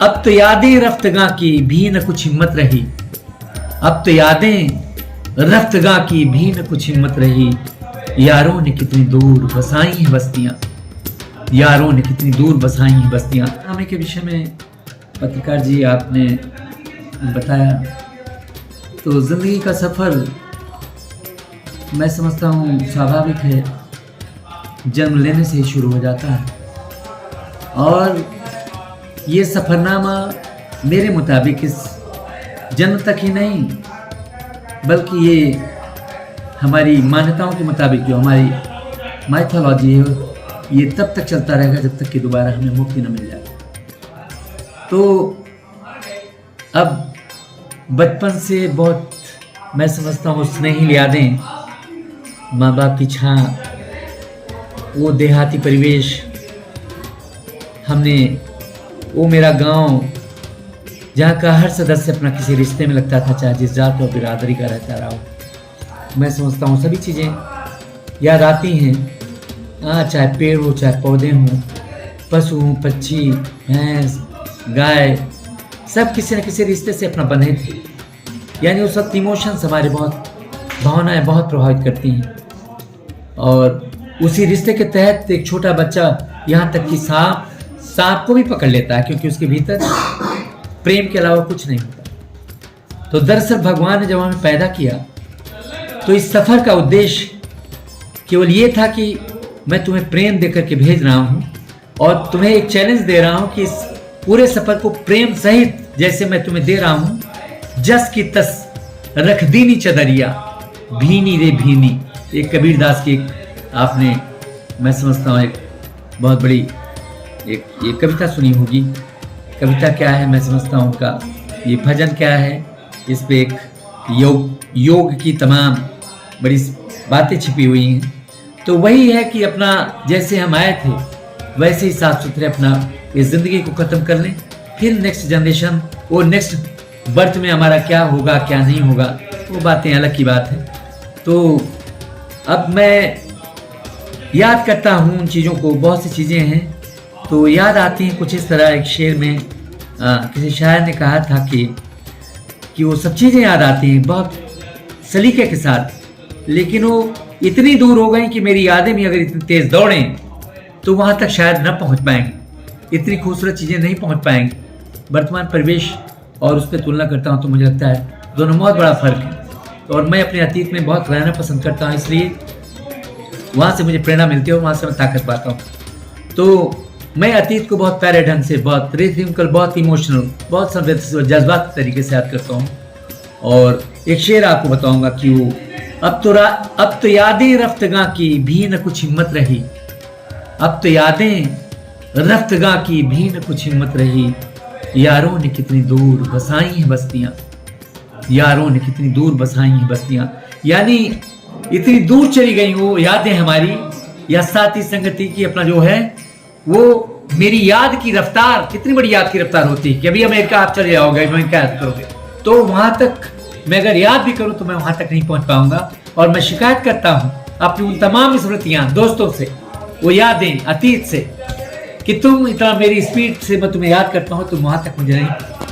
अब तो यादें रफ्तगा की भी न कुछ हिम्मत रही। अब तो यादें रफ्तगा की भी न कुछ हिम्मत रही। यारों ने कितनी दूर बसाई हैं बस्तियां। यारों ने कितनी दूर बसाई हैं बस्तियां। नामे के विषय में पत्रकार जी आपने बताया, तो जिंदगी का सफर मैं समझता हूँ स्वाभाविक है, जन्म लेने से ही शुरू हो जाता है। और ये सफ़रनामा मेरे मुताबिक इस जन्म तक ही नहीं, बल्कि ये हमारी मान्यताओं के मुताबिक जो हमारी माइथोलॉजी है, ये तब तक चलता रहेगा जब तक कि दोबारा हमें मुक्ति न मिल जाए। तो अब बचपन से बहुत मैं समझता हूँ स्नेहिल यादें, माँ बाप की छाँ, वो देहाती परिवेश, हमने वो मेरा गांव जहाँ का हर सदस्य अपना किसी रिश्ते में लगता था, चाहे जिस जात और बिरादरी का रहता रहा हो। मैं समझता हूँ सभी चीज़ें याद आती हैं। चाहे पेड़ हो, चाहे पौधे हों, पशु हों, पक्षी, भैंस, गाय, सब किसी न किसी रिश्ते से अपना बंधे थे। यानी उस वक्त इमोशंस हमारे बहुत, भावनाएं बहुत प्रभावित करती हैं। और उसी रिश्ते के तहत एक छोटा बच्चा यहाँ तक कि सांप को भी पकड़ लेता है, क्योंकि उसके भीतर प्रेम के अलावा कुछ नहीं होता। तो दरअसल भगवान ने जब हमें पैदा किया तो इस सफ़र का उद्देश्य केवल ये था कि मैं तुम्हें प्रेम देकर के भेज रहा हूँ और तुम्हें एक चैलेंज दे रहा हूँ कि इस पूरे सफ़र को प्रेम सहित जैसे मैं तुम्हें दे रहा हूँ, जस की तस रख दीनी चदरिया भीनी रे भीनी। एक कबीर दास की आपने मैं समझता हूँ एक बहुत बड़ी एक कविता सुनी होगी। कविता क्या है मैं समझता हूँ उनका ये भजन क्या है, इस पे एक योग की तमाम बड़ी बातें छिपी हुई हैं। तो वही है कि अपना जैसे हम आए थे वैसे ही साफ सुथरे अपना इस ज़िंदगी को ख़त्म कर लें, फिर नेक्स्ट जनरेशन और नेक्स्ट बर्थ में हमारा क्या होगा क्या नहीं होगा वो बातें अलग की बात है। तो अब मैं याद करता हूँ उन चीज़ों को, बहुत सी चीज़ें हैं तो याद आती हैं कुछ इस तरह। एक शेर में किसी शायर ने कहा था कि वो सब चीज़ें याद आती हैं बहुत सलीके के साथ, लेकिन वो इतनी दूर हो गई कि मेरी यादें भी अगर इतनी तेज़ दौड़ें तो वहाँ तक शायद न पहुँच पाएंगी, इतनी खूबसूरत चीज़ें नहीं पहुँच पाएंगी। वर्तमान परिवेश और उस पर तुलना करता हूँ तो मुझे लगता है दोनों बहुत बड़ा फ़र्क है। और मैं अपने अतीत में बहुत रहना पसंद करता हूँ, इसलिए वहाँ से मुझे प्रेरणा मिलती है और वहाँ से मैं ताकत पाता हूँ। तो मैं अतीत को बहुत प्यारे ढंग से, बहुत रिथमिकल, बहुत इमोशनल, बहुत जज्बात तरीके से याद करता हूँ। और एक शेर आपको बताऊंगा कि वो अब तो यादें रफ्तगा की भी न कुछ हिम्मत रही। अब तो यादें रफ्तगा की भी न कुछ हिम्मत रही। यारों ने कितनी दूर बसाई हैं बस्तियां। यारों ने कितनी दूर बसाई हैं बस्तियां, यानी इतनी दूर चली गई वो यादें हमारी, या साथी संगति की अपना जो है वो मेरी याद की रफ्तार, कितनी बड़ी याद की रफ्तार होती है कि अभी अमेरिका आप चले जाओगे, मैं क्या याद करोगे, तो वहां तक मैं अगर याद भी करूं तो मैं वहां तक नहीं पहुंच पाऊंगा। और मैं शिकायत करता हूं अपनी उन तमाम स्मृतियां, दोस्तों से, वो यादें अतीत से, कि तुम इतना मेरी स्पीड से मैं तुम्हें याद करता हूं, तुम वहां तक मुझे नहीं,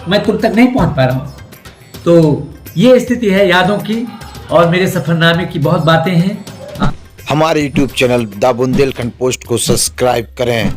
मैं तुम तक नहीं पहुंच पा रहा हूं। तो ये स्थिति है यादों की, और मेरे सफरनामे की बहुत बातें हैं। हमारे YouTube channel the Bundelkhand post को सब्सक्राइब करें।